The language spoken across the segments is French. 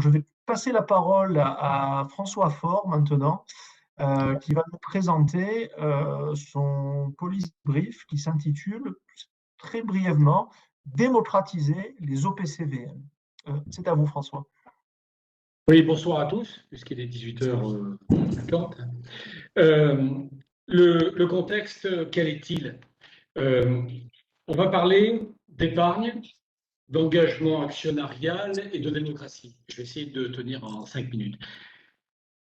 Je vais passer la parole à François Faure maintenant, qui va nous présenter son policy brief qui s'intitule très brièvement Démocratiser les OPCVM. C'est à vous, François. Oui, bonsoir à tous, puisqu'il est 18h50. Le contexte, quel est-il? Euh, on va parler d'épargne, d'engagement actionnarial et de démocratie. Je vais essayer de tenir en 5 minutes.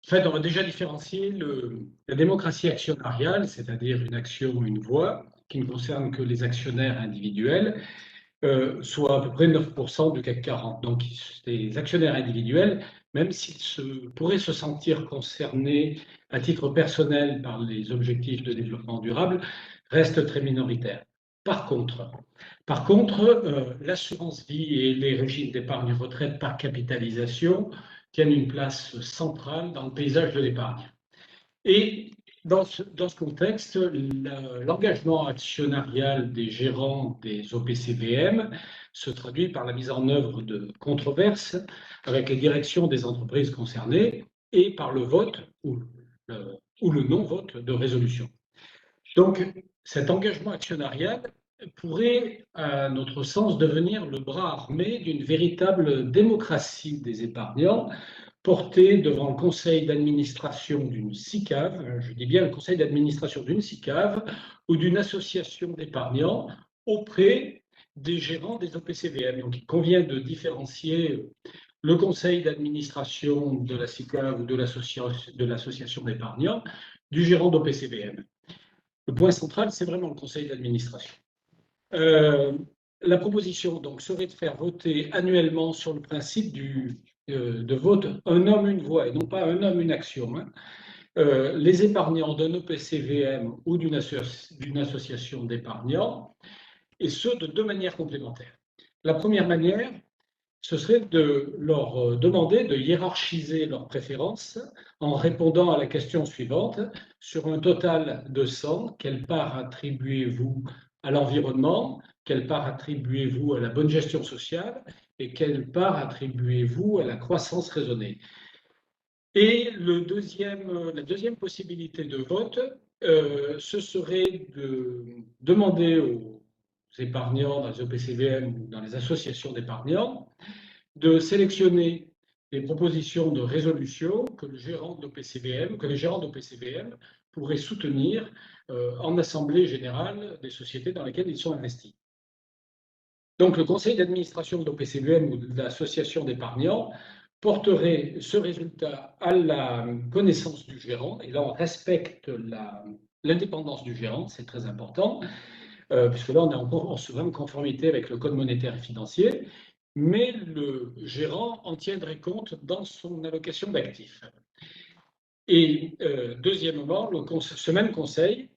En fait, on va déjà différencier la démocratie actionnariale, c'est-à-dire une action, une voix, qui ne concerne que les actionnaires individuels, soit à peu près 9% du CAC 40. Donc, les actionnaires individuels, même s'ils pourraient se sentir concernés à titre personnel par les objectifs de développement durable, restent très minoritaires. Par contre, l'assurance vie et les régimes d'épargne retraite par capitalisation tiennent une place centrale dans le paysage de l'épargne. Et dans ce contexte, l'engagement actionnarial des gérants des OPCVM se traduit par la mise en œuvre de controverses avec les directions des entreprises concernées et par le vote ou le non-vote de résolution. Donc, cet engagement actionnarial pourrait, à notre sens, devenir le bras armé d'une véritable démocratie des épargnants porté devant le conseil d'administration d'une SICAV, je dis bien le conseil d'administration d'une SICAV ou d'une association d'épargnants auprès des gérants des OPCVM. Donc, il convient de différencier le conseil d'administration de la SICAV ou de l'association d'épargnants du gérant d'OPCVM. Le point central, c'est vraiment le conseil d'administration. La proposition donc serait de faire voter annuellement sur le principe de vote un homme, une voix, et non pas un homme, une action. Les épargnants d'un OPCVM ou d'une association d'épargnants, et ce, de deux manières complémentaires. La première manière, ce serait de leur demander de hiérarchiser leurs préférences en répondant à la question suivante. Sur un total de 100, quelle part attribuez-vous à l'environnement? Quelle part attribuez-vous à la bonne gestion sociale? Et quelle part attribuez-vous à la croissance raisonnée? Et la deuxième possibilité de vote, ce serait de demander aux épargnants dans les OPCVM ou dans les associations d'épargnants de sélectionner les propositions de résolution que les gérants d'OPCVM pourraient soutenir en assemblée générale des sociétés dans lesquelles ils sont investis. Donc, le conseil d'administration de l'OPCVM ou de l'association d'épargnants porterait ce résultat à la connaissance du gérant, et là on respecte l'indépendance du gérant, c'est très important, puisque là on se met en conformité avec le Code monétaire et financier, mais le gérant en tiendrait compte dans son allocation d'actifs. Et deuxièmement, ce même conseil,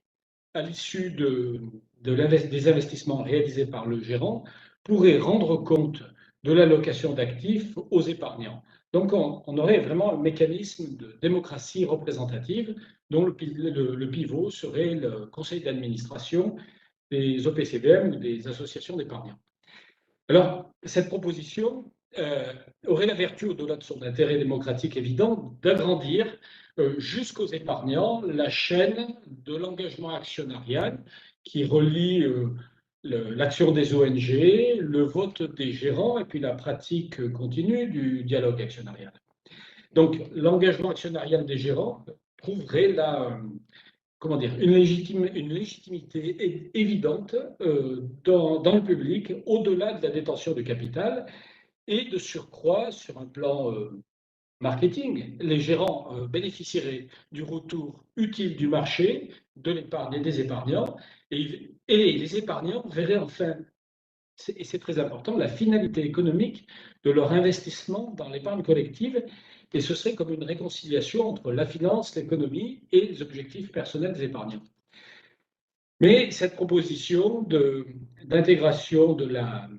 à l'issue des investissements réalisés par le gérant, pourrait rendre compte de l'allocation d'actifs aux épargnants. Donc on aurait vraiment un mécanisme de démocratie représentative dont le pivot serait le conseil d'administration des OPCVM ou des associations d'épargnants. Alors, cette proposition aurait la vertu, au-delà de son intérêt démocratique évident, d'agrandir jusqu'aux épargnants la chaîne de l'engagement actionnarial qui relie l'action des ONG, le vote des gérants et puis la pratique continue du dialogue actionnarial. Donc, l'engagement actionnarial des gérants trouverait là une légitimité évidente dans le public, au-delà de la détention du capital, et de surcroît, sur un plan marketing, les gérants bénéficieraient du retour utile du marché, de l'épargne et des épargnants, et les épargnants verraient enfin, et c'est très important, la finalité économique de leur investissement dans l'épargne collective, et ce serait comme une réconciliation entre la finance, l'économie et les objectifs personnels des épargnants. Mais cette proposition d'intégration de la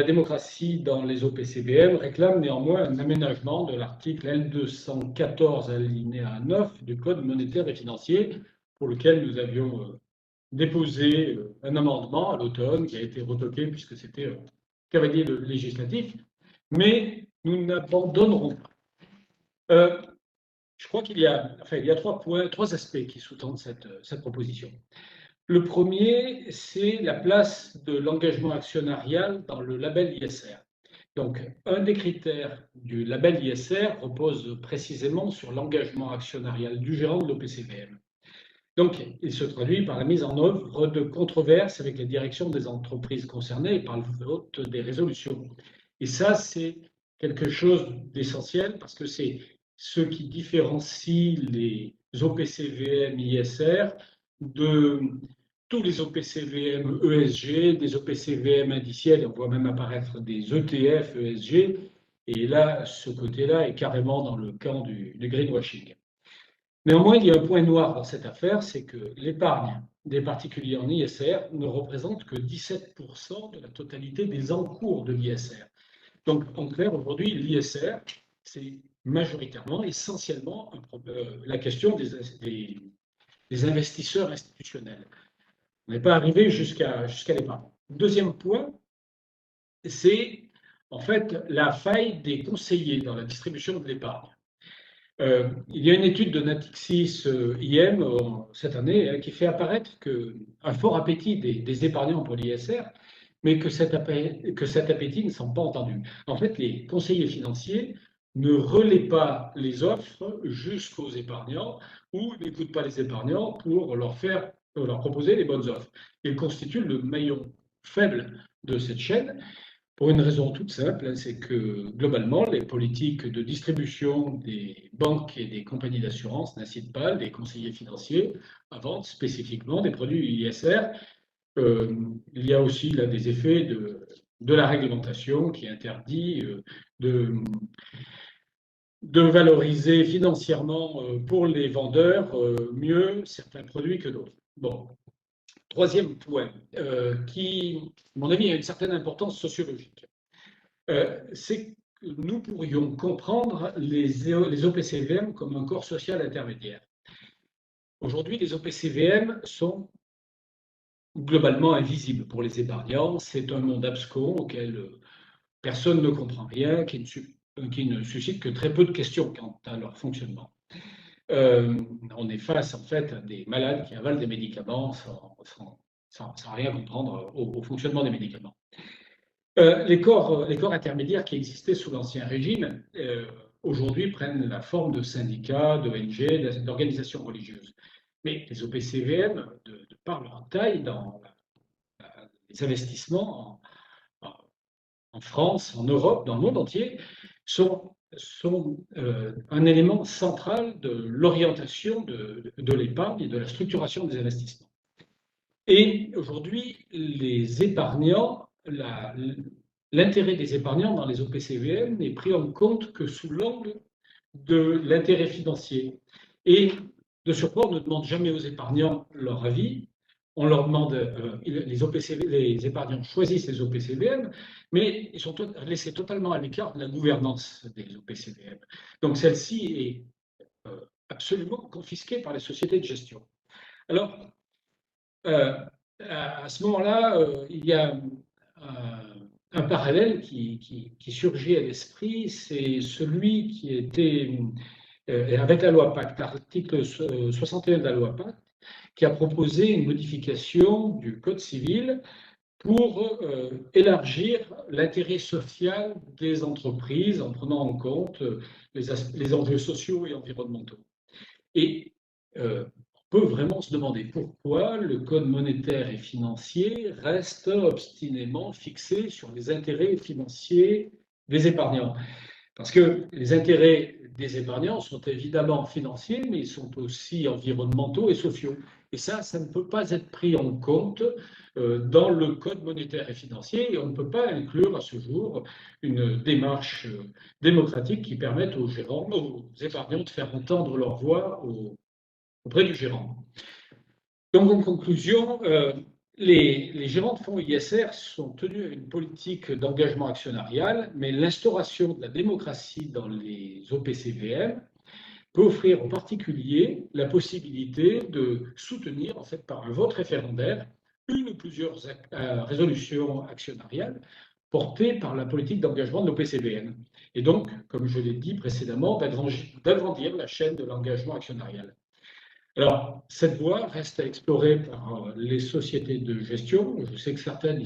démocratie dans les OPCVM réclame néanmoins un aménagement de l'article L214 alinéa 9 du Code monétaire et financier, pour lequel nous avions déposé un amendement à l'automne qui a été retoqué puisque c'était cavalier législatif. Mais nous n'abandonnerons pas. Je crois qu'il y a, il y a trois aspects qui sous-tendent cette proposition. Le premier, c'est la place de l'engagement actionnarial dans le label ISR. Donc, un des critères du label ISR repose précisément sur l'engagement actionnarial du gérant de l'OPCVM. Donc, il se traduit par la mise en œuvre de controverses avec les directions des entreprises concernées et par le vote des résolutions. Et ça, c'est quelque chose d'essentiel parce que c'est ce qui différencie les OPCVM ISR de tous les OPCVM ESG, des OPCVM indiciels, on voit même apparaître des ETF ESG, et là, ce côté-là est carrément dans le camp du greenwashing. Néanmoins, il y a un point noir dans cette affaire, c'est que l'épargne des particuliers en ISR ne représente que 17% de la totalité des encours de l'ISR. Donc, en clair, aujourd'hui, l'ISR, c'est majoritairement, essentiellement, la question des investisseurs institutionnels. On n'est pas arrivé jusqu'à l'épargne. Deuxième point, c'est en fait la faille des conseillers dans la distribution de l'épargne. Il y a une étude de Natixis IM cette année qui fait apparaître un fort appétit des épargnants pour l'ISR, mais que cet appétit ne semble pas entendu. En fait, les conseillers financiers ne relaient pas les offres jusqu'aux épargnants ou n'écoutent pas les épargnants pour leur proposer les bonnes offres. Ils constituent le maillon faible de cette chaîne. Pour une raison toute simple, c'est que globalement, les politiques de distribution des banques et des compagnies d'assurance n'incitent pas les conseillers financiers à vendre spécifiquement des produits ISR. Il y a aussi là, des effets de la réglementation qui interdit de valoriser financièrement pour les vendeurs mieux certains produits que d'autres. Bon. Troisième point, qui, à mon avis, a une certaine importance sociologique, c'est que nous pourrions comprendre les OPCVM comme un corps social intermédiaire. Aujourd'hui, les OPCVM sont globalement invisibles pour les épargnants. C'est un monde abscon auquel personne ne comprend rien, qui ne suscite que très peu de questions quant à leur fonctionnement. On est face en fait à des malades qui avalent des médicaments sans rien comprendre au fonctionnement des médicaments. Les corps intermédiaires qui existaient sous l'Ancien Régime, aujourd'hui prennent la forme de syndicats, d'ONG, d'organisations religieuses. Mais les OPCVM, de par leur taille dans les investissements en France, en Europe, dans le monde entier, sont un élément central de l'orientation de l'épargne et de la structuration des investissements. Et aujourd'hui, les épargnants, l'intérêt des épargnants dans les OPCVM n'est pris en compte que sous l'angle de l'intérêt financier. Et de surcroît, on ne demande jamais aux épargnants leur avis. On leur demande, les épargnants choisissent les OPCVM, mais ils sont laissés totalement à l'écart de la gouvernance des OPCVM. Donc celle-ci est absolument confisquée par les sociétés de gestion. Alors, à ce moment-là, il y a un parallèle qui surgit à l'esprit, c'est celui qui était avec la loi Pacte, l'article 61 de la loi Pacte, qui a proposé une modification du Code civil pour élargir l'intérêt social des entreprises en prenant en compte les enjeux sociaux et environnementaux. Et on peut vraiment se demander pourquoi le Code monétaire et financier reste obstinément fixé sur les intérêts financiers des épargnants. Parce que les intérêts des épargnants sont évidemment financiers, mais ils sont aussi environnementaux et sociaux. Et ça ne peut pas être pris en compte dans le Code monétaire et financier, et on ne peut pas inclure à ce jour une démarche démocratique qui permette aux épargnants de faire entendre leur voix auprès du gérant. Donc, en conclusion, les gérants de fonds ISR sont tenus à une politique d'engagement actionnarial, mais l'instauration de la démocratie dans les OPCVM peut offrir aux particuliers la possibilité de soutenir, en fait, par un vote référendaire, une ou plusieurs résolutions actionnariales portée par la politique d'engagement de l'OPCVM. Et donc, comme je l'ai dit précédemment, d'agrandir la chaîne de l'engagement actionnarial. Alors, cette voie reste à explorer par les sociétés de gestion. Je sais que certaines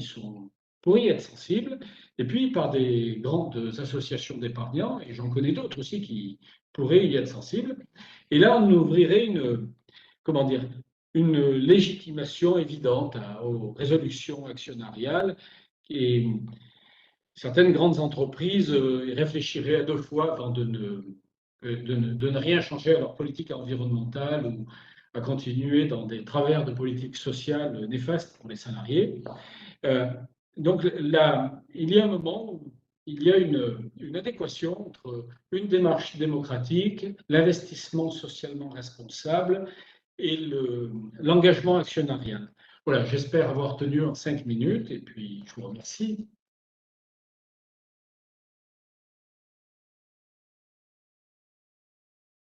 pourraient y être sensibles, et puis par des grandes associations d'épargnants, et j'en connais d'autres aussi qui pourraient y être sensibles. Et là, on ouvrirait une légitimation évidente aux résolutions actionnariales, et certaines grandes entreprises réfléchiraient à 2 fois avant de ne rien changer à leur politique environnementale ou à continuer dans des travers de politique sociale néfastes pour les salariés. Donc là, il y a un moment où il y a une adéquation entre une démarche démocratique, l'investissement socialement responsable et l'engagement actionnarial. Voilà, j'espère avoir tenu en 5 minutes et puis je vous remercie.